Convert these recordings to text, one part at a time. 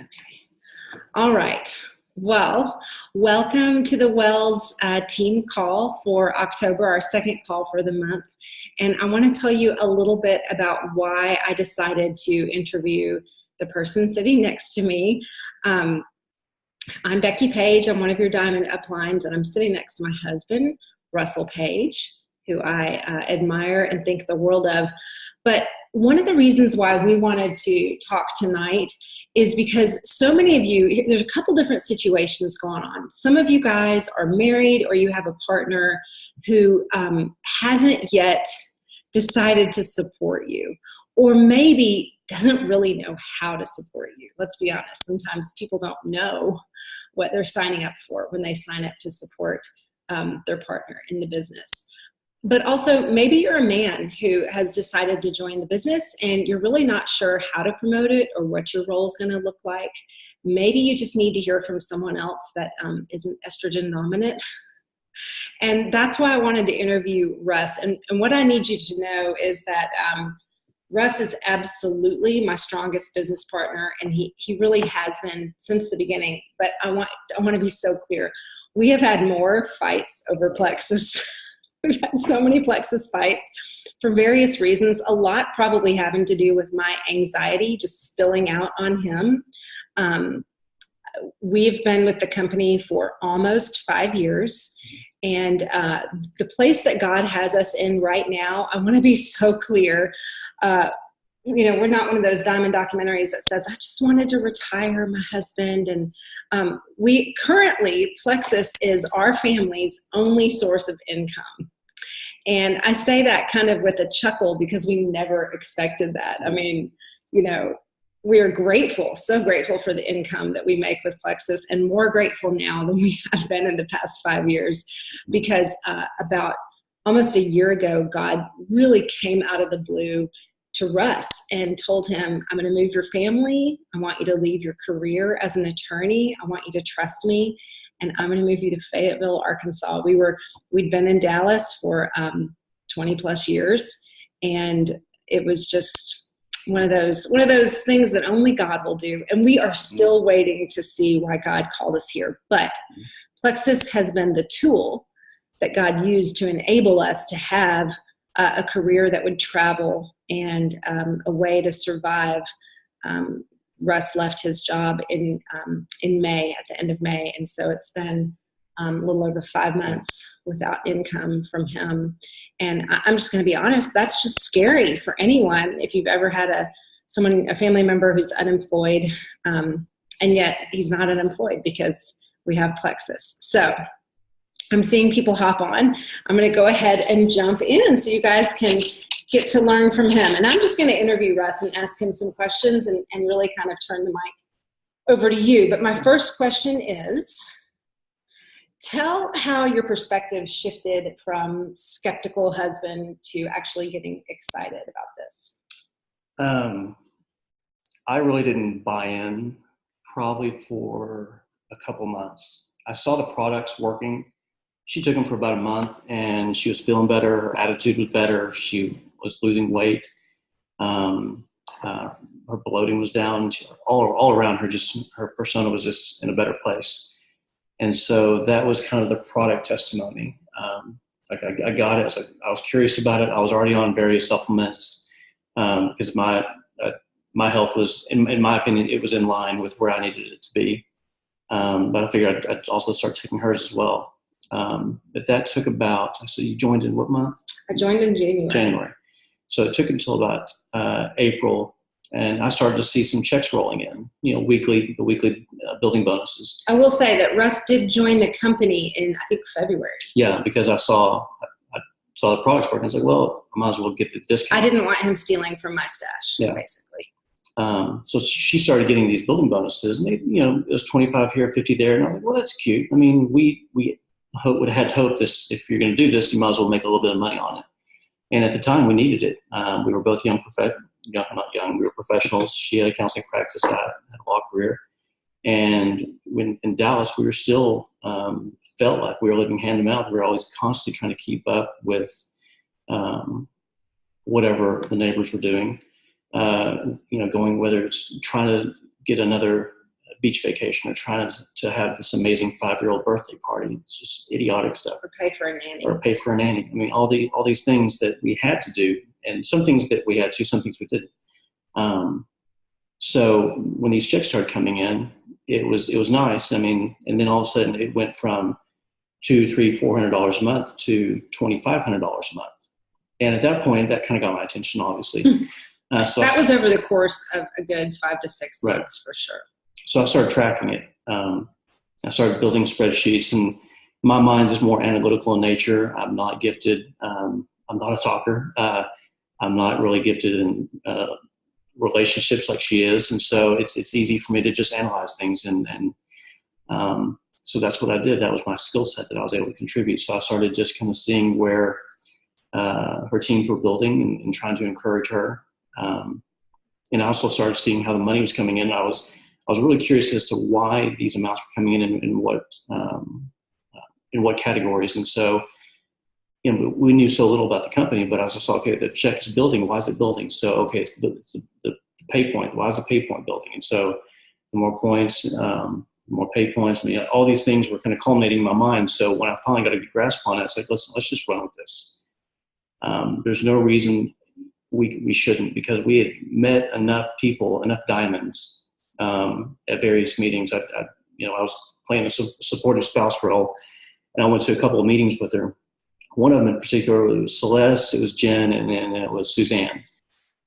Okay. All right. Well, welcome to the Wells team call for October, our second call for the month. And I want to tell you a little bit about why I decided to interview the person sitting next to me. I'm Becky Page. I'm one of your Diamond Uplines, and I'm sitting next to my husband, Russell Page, who I admire and think the world of. But one of the reasons why we wanted to talk tonight is because so many of you, there's a couple different situations going on. Some of you guys are married or you have a partner who hasn't yet decided to support you, or maybe doesn't really know how to support you. Let's be honest. Sometimes people don't know what they're signing up for when they sign up to support their partner in the business. But also, maybe you're a man who has decided to join the business and you're really not sure how to promote it or what your role is going to look like. Maybe you just need to hear from someone else that isn't estrogen dominant. And that's why I wanted to interview Russ. And what I need you to know is that Russ is absolutely my strongest business partner, and he really has been since the beginning. But I want to be so clear. We have had more fights over Plexus. We've had so many Plexus fights for various reasons, a lot probably having to do with my anxiety just spilling out on him. We've been with the company for almost 5 years, and the place that God has us in right now, I want to be so clear. We're not one of those Diamond documentaries that says, I just wanted to retire my husband. And we currently, Plexus is our family's only source of income. And I say that kind of with a chuckle because we never expected that. I mean, we are grateful, so grateful for the income that we make with Plexus, and more grateful now than we have been in the past 5 years, because about almost a year ago, God really came out of the blue to Russ and told him, I'm going to move your family. I want you to leave your career as an attorney. I want you to trust me. And I'm going to move you to Fayetteville, Arkansas. We'd been in Dallas for 20 plus years. And it was just one of those things that only God will do. And we are still waiting to see why God called us here. But Plexus has been the tool that God used to enable us to have a career that would travel and a way to survive. Russ left his job in May, at the end of May. And so it's been a little over 5 months without income from him. And I'm just going to be honest, that's just scary for anyone. If you've ever had a family member who's unemployed, and yet he's not unemployed because we have Plexus. So I'm seeing people hop on. I'm going to go ahead and jump in so you guys can get to learn from him. And I'm just going to interview Russ and ask him some questions and really kind of turn the mic over to you. But my first question is, tell how your perspective shifted from skeptical husband to actually getting excited about this. I really didn't buy in probably for a couple months. I saw the products working. She took them for about a month and she was feeling better. Her attitude was better. She was losing weight. Her bloating was down. All around her, her persona was just in a better place. And so that was kind of the product testimony. I got it. I was curious about it. I was already on various supplements because my health was, in my opinion, it was in line with where I needed it to be. But I figured I'd also start taking hers as well. But that took so you joined in what month? I joined in January. January. So it took until about April, and I started to see some checks rolling in, the weekly building bonuses. I will say that Russ did join the company in, I think, February. Yeah, because I saw the products working. I was like, well, I might as well get the discount. I didn't want him stealing from my stash, basically. So she started getting these building bonuses, and it was 25 here, 50 there, and I was like, well, that's cute. I mean, we would have hoped this, if you're going to do this, you might as well make a little bit of money on it. And at the time, we needed it. We were both not young, we were professionals. She had a counseling practice, I had a law career. And when in Dallas, we were still felt like we were living hand to mouth. We were always constantly trying to keep up with whatever the neighbors were doing. Going, whether it's trying to get another beach vacation or trying to have this amazing 5-year-old birthday party. It's just idiotic stuff. Or pay for a nanny. Or pay for a nanny. I mean, all these things that we had to do, and some things that we had to, some things we didn't. So when these checks started coming in, it was nice. I mean, and then all of a sudden it went from $200, $300, $400 a month to $2,500 a month. And at that point, that kind of got my attention, obviously. So that was over the course of a good 5 to 6 months, right, for sure. So I started tracking it. I started building spreadsheets, and my mind is more analytical in nature. I'm not gifted. I'm not a talker. I'm not really gifted in relationships like she is. And so it's easy for me to just analyze things. And so that's what I did. That was my skill set that I was able to contribute. So I started just kind of seeing where her teams were building and trying to encourage her. And I also started seeing how the money was coming in. I was really curious as to why these amounts were coming in and what categories. And so, you know, we knew so little about the company, but I was just okay, the check is building. Why is it building? So, okay, it's the pay point. Why is the pay point building? And so the more points, more pay points, I mean, all these things were kind of culminating in my mind. So when I finally got a good grasp on it, I was like, listen, let's just run with this. There's no reason we shouldn't, because we had met enough people, enough diamonds at various meetings. I was playing a supportive spouse role, and I went to a couple of meetings with her. One of them in particular was Celeste, it was Jen, and then it was Suzanne.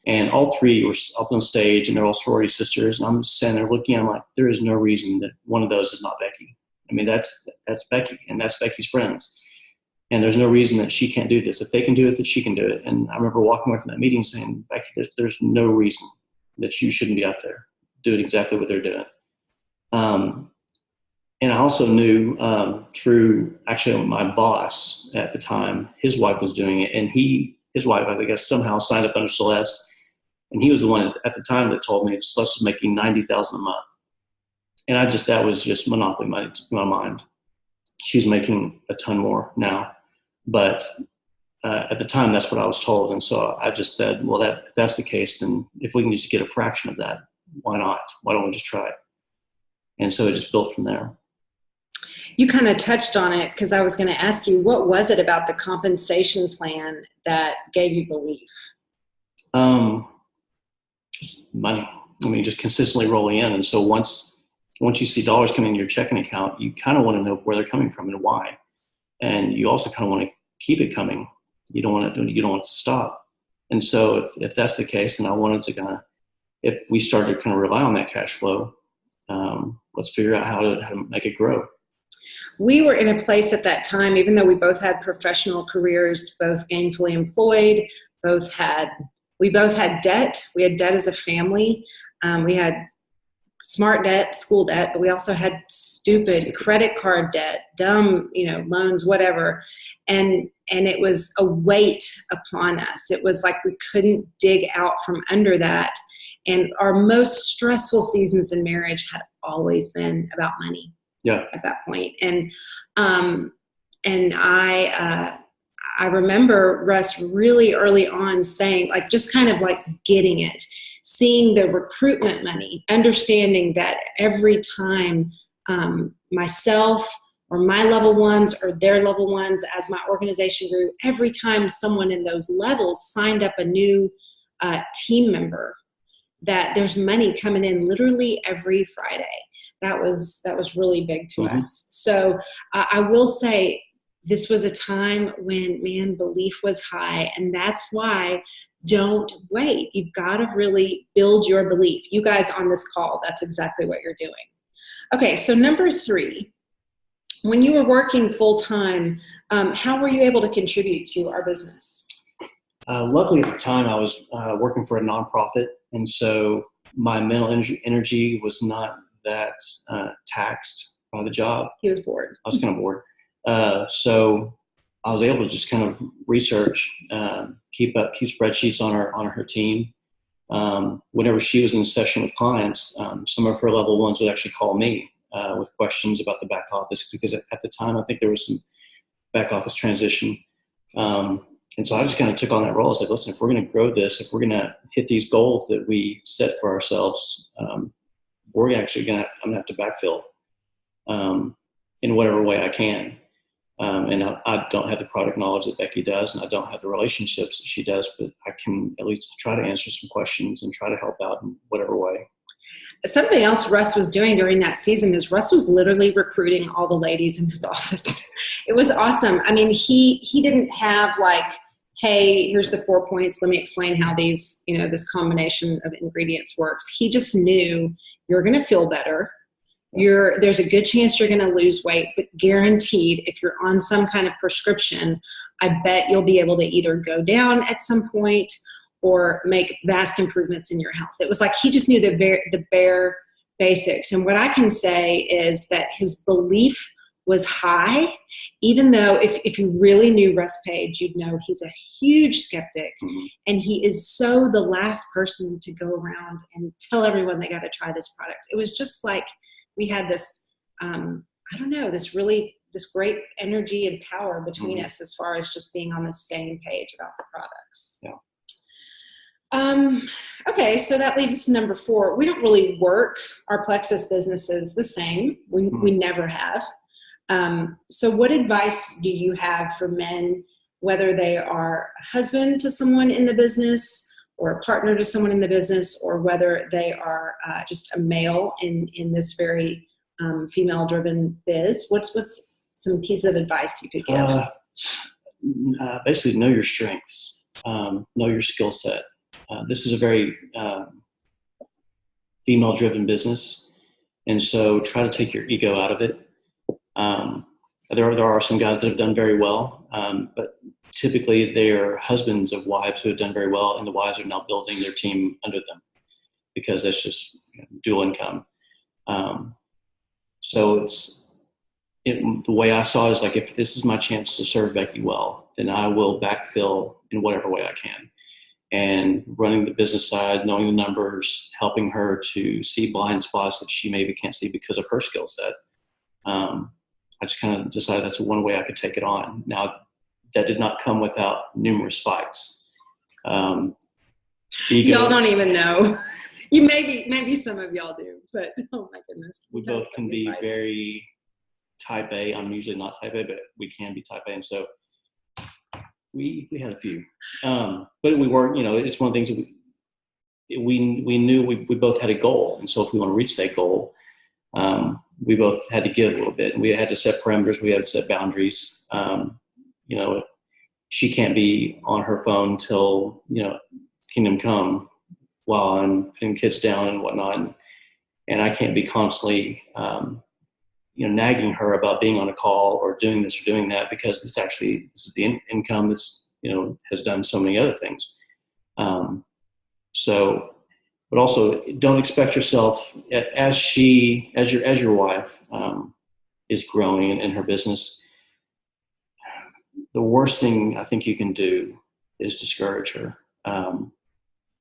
And all three were up on stage, and they're all sorority sisters. And I'm just standing there looking, I'm like, there is no reason that one of those is not Becky. I mean, that's Becky, and that's Becky's friends. And there's no reason that she can't do this. If they can do it, that she can do it. And I remember walking away from that meeting saying, Becky, there's no reason that you shouldn't be out there doing exactly what they're doing. And I also knew through actually my boss at the time, his wife was doing it, and his wife, I guess, somehow signed up under Celeste, and he was the one at the time that told me that Celeste was making $90,000 a month, and that was just monopoly money to my mind. She's making a ton more now, but at the time, that's what I was told, and so I just said, well, if that's the case, then if we can just get a fraction of that, why not? Why don't we just try it? And so it just built from there. You kind of touched on it, because I was going to ask you, what was it about the compensation plan that gave you belief? Just money. I mean, just consistently rolling in. And so once you see dollars coming in your checking account, you kind of want to know where they're coming from and why. And you also kind of want to keep it coming. You don't want it to stop. And so if that's the case, then I wanted to kind of, if we started to kind of rely on that cash flow, let's figure out how to make it grow. We were in a place at that time, even though we both had professional careers, both gainfully employed, we both had debt. We had debt as a family. We had smart debt, school debt, but we also had stupid credit card debt, dumb, loans, whatever. And it was a weight upon us. It was like we couldn't dig out from under that. And our most stressful seasons in marriage had always been about money. Yeah. At that point. And I remember Russ really early on saying, like, just kind of like getting it, seeing the recruitment money, understanding that every time myself or my level ones or their level ones, as my organization grew, every time someone in those levels signed up a new team member, that there's money coming in literally every Friday. That was really big to us. So I will say this was a time when, man, belief was high. And that's why don't wait. You've got to really build your belief. You guys on this call, that's exactly what you're doing. Okay, so number 3, when you were working full time, how were you able to contribute to our business? Luckily at the time I was working for a nonprofit. And so my mental energy was not that taxed by the job. He was bored. I was kind of bored. So I was able to just kind of research, keep spreadsheets on her team. Whenever she was in session with clients, some of her level ones would actually call me with questions about the back office, because at the time I think there was some back office transition. And so I just kind of took on that role. I said, listen, if we're going to grow this, if we're going to hit these goals that we set for ourselves, we're actually I'm gonna have to backfill in whatever way I can. And I don't have the product knowledge that Becky does, and I don't have the relationships that she does, but I can at least try to answer some questions and try to help out in whatever way. Something else Russ was doing during that season is Russ was literally recruiting all the ladies in his office. It was awesome. I mean, he didn't have like, hey, here's the 4 points. Let me explain how these, this combination of ingredients works. He just knew you're going to feel better. There's a good chance you're going to lose weight, but guaranteed if you're on some kind of prescription, I bet you'll be able to either go down at some point or make vast improvements in your health. It was like he just knew the bare basics. And what I can say is that his belief was high, even though if you really knew Russ Page, you'd know he's a huge skeptic. Mm-hmm. And he is so the last person to go around and tell everyone they got to try this product. It was just like we had this, this great energy and power between us as far as just being on the same page about the products. Yeah. Okay, so that leads us to number 4. We don't really work our Plexus businesses the same. We never have. So what advice do you have for men, whether they are a husband to someone in the business or a partner to someone in the business, or whether they are just a male in this very female-driven biz? What's some piece of advice you could give? Basically, know your strengths, know your skill set. This is a very female-driven business, and so try to take your ego out of it. There are some guys that have done very well, but typically they are husbands of wives who have done very well, and the wives are now building their team under them because that's just dual income. So the way I saw it is like, if this is my chance to serve Becky well, then I will backfill in whatever way I can. And running the business side, knowing the numbers, helping her to see blind spots that she maybe can't see because of her skill set. I just kind of decided that's one way I could take it on. Now, that did not come without numerous fights. Y'all don't even know. You maybe some of y'all do, but oh my goodness. We both can be very type A. I'm usually not type A, but we can be type A, and so we had a few. But we weren't. It's one of the things that we knew we both had a goal, and so if we want to reach that goal, we both had to give a little bit, and we had to set parameters. We had to set boundaries. She can't be on her phone till Kingdom Come while I'm putting kids down and whatnot, and I can't be constantly nagging her about being on a call or doing this or doing that, because this is the income that's has done so many other things. But also, don't expect yourself, as your wife is growing in her business, the worst thing I think you can do is discourage her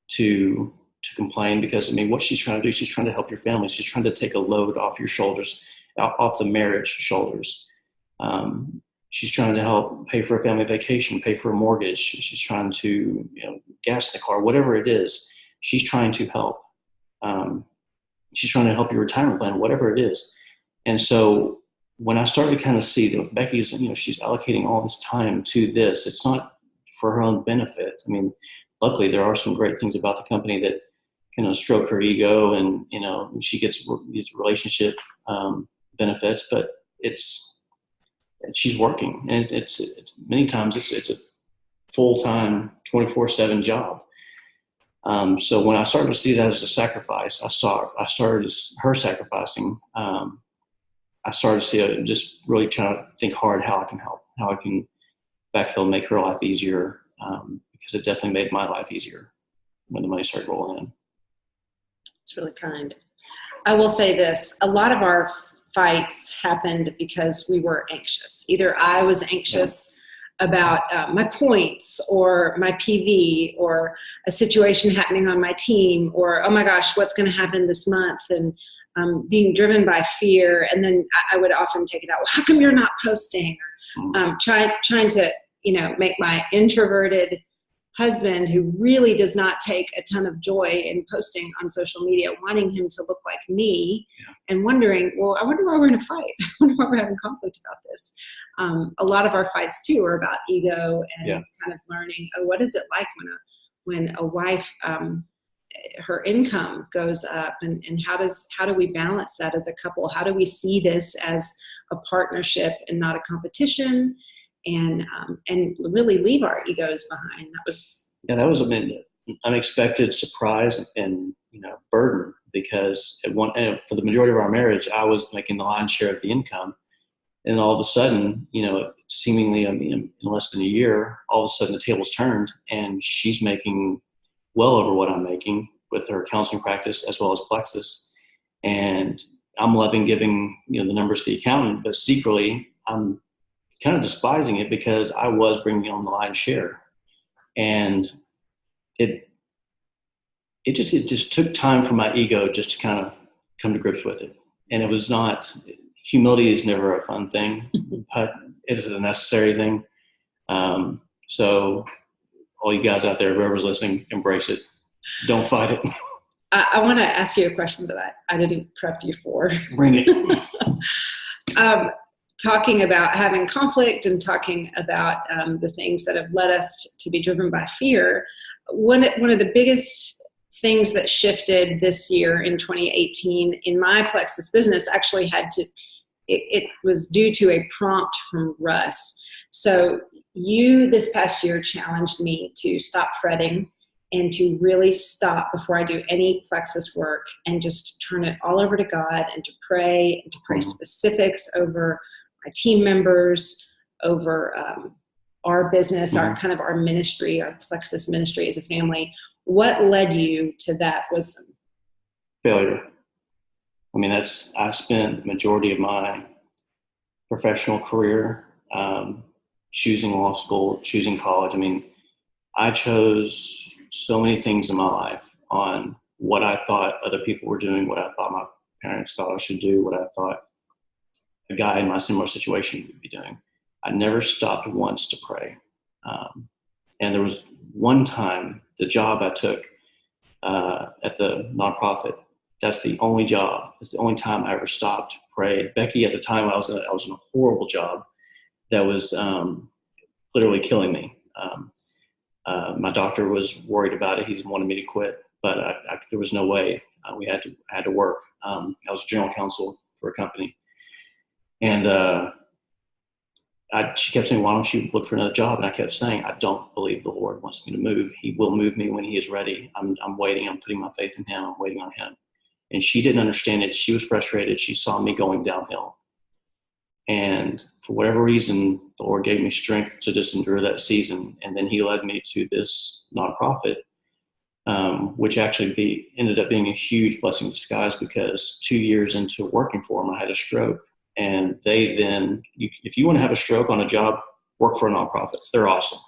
to complain, because what she's trying to do, she's trying to help your family. She's trying to take a load off your shoulders, off the marriage shoulders. She's trying to help pay for a family vacation, pay for a mortgage. She's trying to gas the car, whatever it is. She's trying to help. She's trying to help your retirement plan, whatever it is. And so when I started to kind of see that Becky's, she's allocating all this time to this, it's not for her own benefit. Luckily there are some great things about the company that stroke her ego, and she gets these relationship benefits, but she's working, and it's many times it's a full-time 24/7 job. So when I started to see that as a sacrifice, I started her sacrificing. I started to see just really trying to think hard how I can help, how I can backfill, make her life easier, because it definitely made my life easier when the money started rolling in. It's really kind. I will say this: a lot of our fights happened because we were anxious. Either I was anxious about my points or my PV or a situation happening on my team, or, oh my gosh, what's going to happen this month? And being driven by fear. And then I would often take it out. Well, how come you're not posting? Or trying to, make my introverted husband who really does not take a ton of joy in posting on social media, wanting him to look like me, and wondering, well, I wonder why we're in a fight. I wonder why we're having conflict about this. A lot of our fights too are about ego and kind of learning, oh, what is it like when a wife, her income goes up, and how do we balance that as a couple? How do we see this as a partnership and not a competition? And really leave our egos behind. That was an unexpected surprise and burden, because for the majority of our marriage, I was making the lion's share of the income, and all of a sudden, seemingly in less than a year, all of a sudden the tables turned, and she's making well over what I'm making with her counseling practice as well as Plexus, and I'm loving giving the numbers to the accountant, but secretly I'm kind of despising it because I was bringing on the lion's share. And it just took time for my ego just to kind of come to grips with it. And it was not, humility is never a fun thing, but it is a necessary thing. So all you guys out there, whoever's listening, embrace it. Don't fight it. I want to ask you a question that I didn't prep you for. Bring it. Talking about having conflict and talking about the things that have led us to be driven by fear. One of the biggest things that shifted this year in 2018 in my Plexus business actually it was due to a prompt from Russ. So you this past year challenged me to stop fretting and to really stop before I do any Plexus work and just turn it all over to God and to pray specifics over my team members, over our business, our ministry, our Plexus ministry as a family. What led you to that wisdom? Failure. I spent the majority of my professional career choosing law school, choosing college. I chose so many things in my life on what I thought other people were doing, what I thought my parents thought I should do, what I thought a guy in my similar situation would be doing. I never stopped once to pray. And there was one time, the job I took at the nonprofit, that's the only job. It's the only time I ever stopped, prayed. Becky, at the time, I was in a horrible job that was literally killing me. My doctor was worried about it. He wanted me to quit, but there was no way. I had to work. I was general counsel for a company. And she kept saying, why don't you look for another job? And I kept saying, I don't believe the Lord wants me to move. He will move me when he is ready. I'm waiting. I'm putting my faith in him. I'm waiting on him. And she didn't understand it. She was frustrated. She saw me going downhill. And for whatever reason, the Lord gave me strength to just endure that season. And then he led me to this nonprofit, which actually ended up being a huge blessing in disguise, because 2 years into working for them, I had a stroke. And they then, if you want to have a stroke on a job, work for a nonprofit. They're awesome.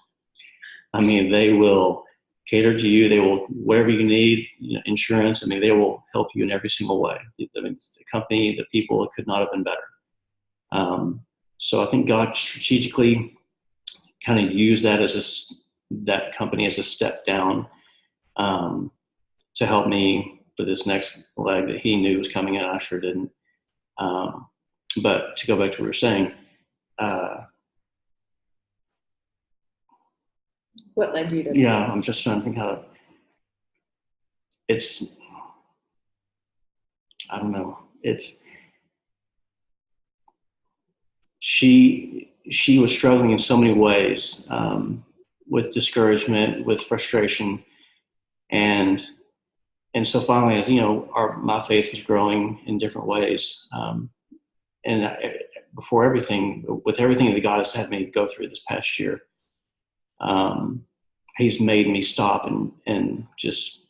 They will cater to you. They will, whatever you need, insurance. They will help you in every single way. The company, the people, it could not have been better. So I think God strategically kind of used that company as a step down to help me for this next leg that he knew was coming, and I sure didn't. But to go back to what we were saying, what led you to? Yeah, I'm just trying to think how I don't know. She was struggling in so many ways, with discouragement, with frustration, and so finally, as my faith was growing in different ways. And with everything that God has had me go through this past year, he's made me stop and just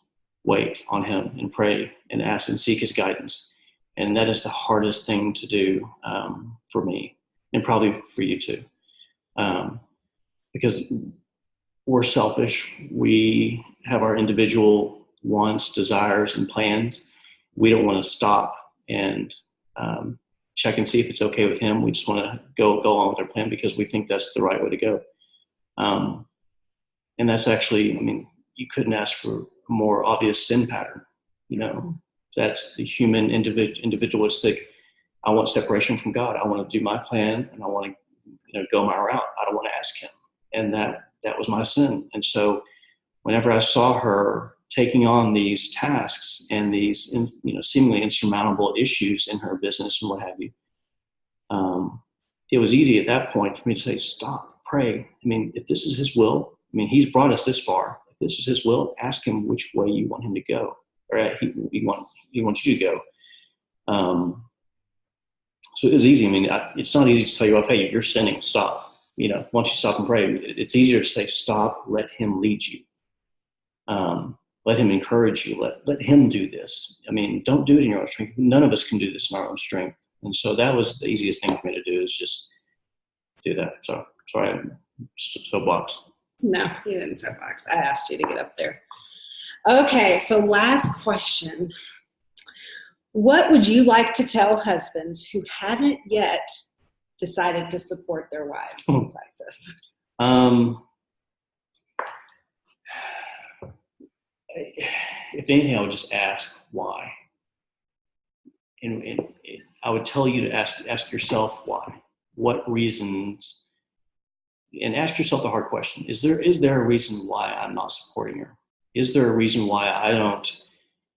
wait on him and pray and ask and seek his guidance. And that is the hardest thing to do for me, and probably for you too, because we're selfish. We have our individual wants, desires, and plans. We don't want to stop and check and see if it's okay with him. We just want to go along with our plan because we think that's the right way to go. And that's actually, I mean, you couldn't ask for a more obvious sin pattern. That's the human individualistic. I want separation from God. I want to do my plan, and I want to go my route. I don't want to ask him. And that was my sin. And so whenever I saw her taking on these tasks and these, seemingly insurmountable issues in her business and what have you, it was easy at that point for me to say, stop, pray. I mean, if this is his will, he's brought us this far. If this is his will, ask him which way you want him to go, or he wants you to go. So it was easy. It's not easy to tell you, well, hey, you're sinning, stop. Once you stop and pray, it's easier to say, stop, let him lead you. Let him encourage you. Let him do this. Don't do it in your own strength. None of us can do this in our own strength. And so that was the easiest thing for me to do, is just do that. So sorry, I'm soapbox. No, you didn't soapbox. I asked you to get up there. Okay, so last question. What would you like to tell husbands who haven't yet decided to support their wives in crisis? If anything, I would just ask why. And I would tell you to ask yourself why. What reasons? And ask yourself the hard question: Is there a reason why I'm not supporting her? Is there a reason why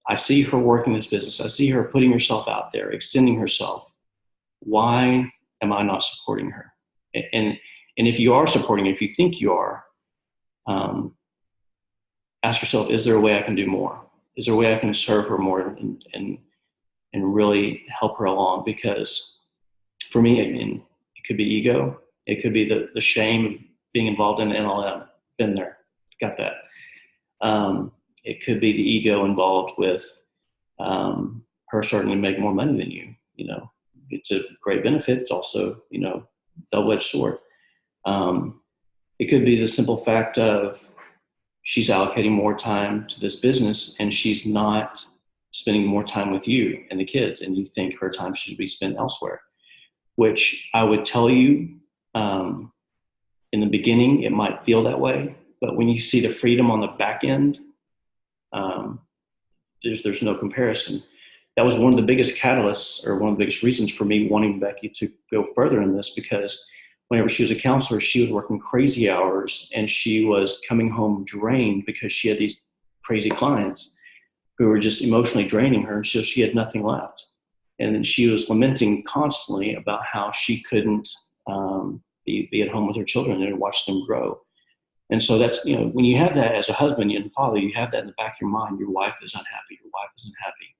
I see her working this business. I see her putting herself out there, extending herself. Why am I not supporting her? And if you are supporting her, if you think you are, ask yourself, is there a way I can do more? Is there a way I can serve her more and really help her along? Because for me, it could be ego. It could be the shame of being involved in NLM. Been there, got that. It could be the ego involved with her starting to make more money than you. It's a great benefit. It's also, double-edged sword. It could be the simple fact of she's allocating more time to this business and she's not spending more time with you and the kids, and you think her time should be spent elsewhere, which I would tell you in the beginning, it might feel that way, but when you see the freedom on the back end, there's no comparison. That was one of the biggest catalysts, or one of the biggest reasons for me wanting Becky to go further in this, because whenever she was a counselor, she was working crazy hours and she was coming home drained because she had these crazy clients who were just emotionally draining her, and so she had nothing left. And then she was lamenting constantly about how she couldn't be at home with her children and watch them grow. And so that's, when you have that as a husband and father, you have that in the back of your mind. Your wife is unhappy. Your wife isn't happy.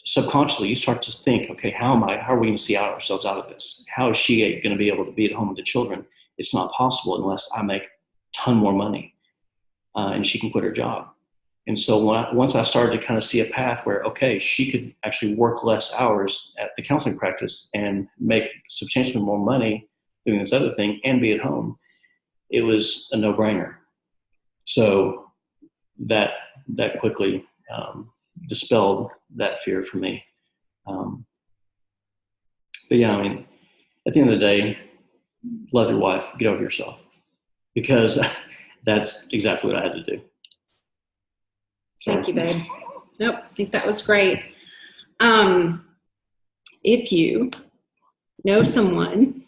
Subconsciously, you start to think, okay, how are we going to see ourselves out of this? How is she going to be able to be at home with the children? It's not possible unless I make a ton more money and she can quit her job. And so once I started to kind of see a path where, okay, she could actually work less hours at the counseling practice and make substantially more money doing this other thing and be at home, it was a no-brainer. So that quickly dispelled that fear for me. But yeah, at the end of the day, love your wife, get over yourself, because that's exactly what I had to do. Thank you, babe. Nope, I think that was great. If you know someone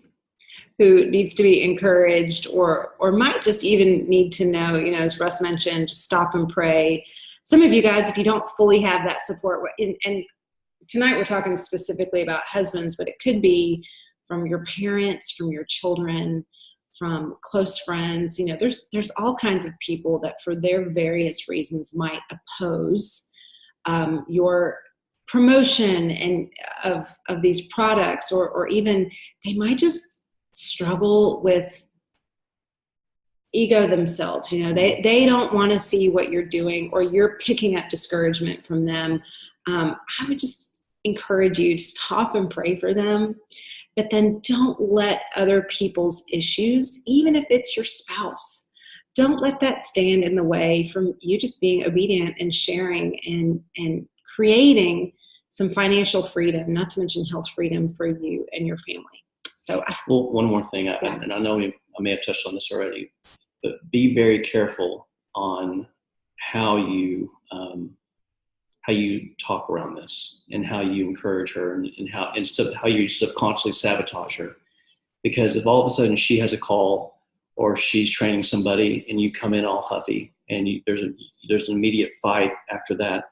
who needs to be encouraged or might just even need to know, as Russ mentioned, just stop and pray. Some of you guys, if you don't fully have that support, and tonight we're talking specifically about husbands, but it could be from your parents, from your children, from close friends. There's all kinds of people that for their various reasons might oppose your promotion and of these products, or even they might just struggle with ego themselves. They don't want to see what you're doing, or you're picking up discouragement from them. I would just encourage you to stop and pray for them, but then don't let other people's issues, even if it's your spouse, don't let that stand in the way from you just being obedient and sharing and creating some financial freedom, not to mention health freedom for you and your family. So, well, one more thing, and I know I may have touched on this already, but be very careful on how you talk around this, and how you encourage her, and how you subconsciously sabotage her. Because if all of a sudden she has a call, or she's training somebody, and you come in all huffy, and there's an immediate fight after that,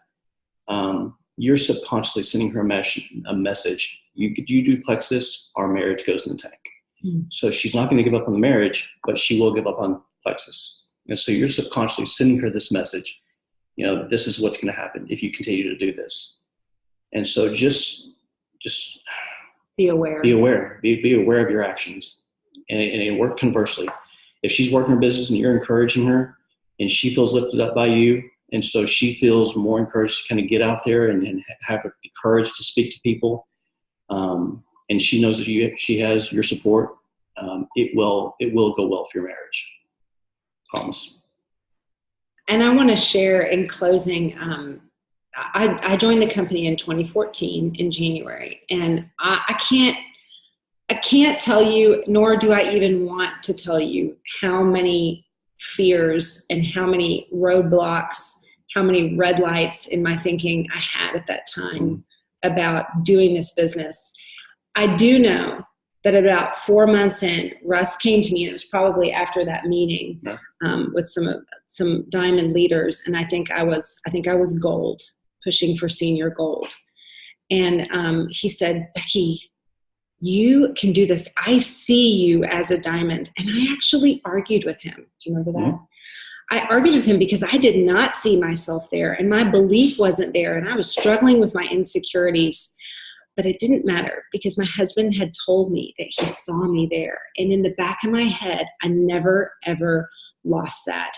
you're subconsciously sending her a message. You duplex this, our marriage goes in the tank. Mm-hmm. So she's not going to give up on the marriage, but she will give up on Plexus. And so you're subconsciously sending her this message. This is what's going to happen if you continue to do this. And so just be aware. Be aware of your actions, and work conversely. If she's working her business and you're encouraging her, and she feels lifted up by you, and so she feels more encouraged to kind of get out there and have the courage to speak to people, and she knows that she has your support, it will go well for your marriage. Promise. And I want to share in closing, I joined the company in 2014 in January, and I can't tell you, nor do I even want to tell you, how many fears and how many roadblocks, how many red lights in my thinking I had at that time about doing this business. I do know that about 4 months in, Russ came to me, and it was probably after that meeting with some diamond leaders, and I think I was gold, pushing for senior gold. And he said, Becky, you can do this. I see you as a diamond. And I actually argued with him. Do you remember that? Mm-hmm. I argued with him because I did not see myself there, and my belief wasn't there, and I was struggling with my insecurities. But it didn't matter, because my husband had told me that he saw me there. And in the back of my head, I never, ever lost that.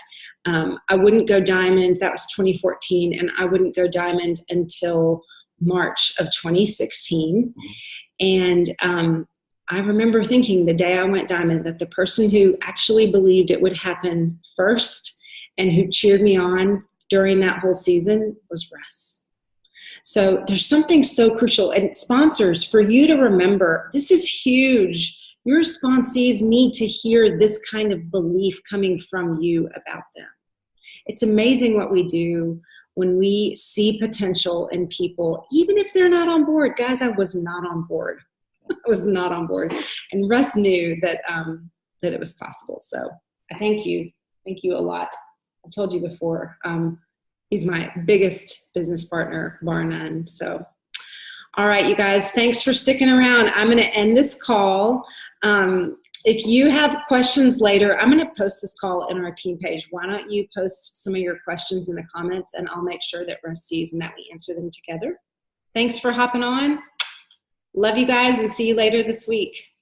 I wouldn't go diamond. That was 2014. And I wouldn't go diamond until March of 2016. And I remember thinking the day I went diamond that the person who actually believed it would happen first and who cheered me on during that whole season was Russ. So there's something so crucial. And sponsors, for you to remember, this is huge. Your sponsees need to hear this kind of belief coming from you about them. It's amazing what we do when we see potential in people, even if they're not on board. Guys, I was not on board. I was not on board. And Russ knew that it was possible. So I thank you. Thank you a lot. I told you before, he's my biggest business partner, bar none. So, all right, you guys, thanks for sticking around. I'm going to end this call. If you have questions later, I'm going to post this call in our team page. Why don't you post some of your questions in the comments, and I'll make sure that Russ sees and that we answer them together. Thanks for hopping on. Love you guys, and see you later this week.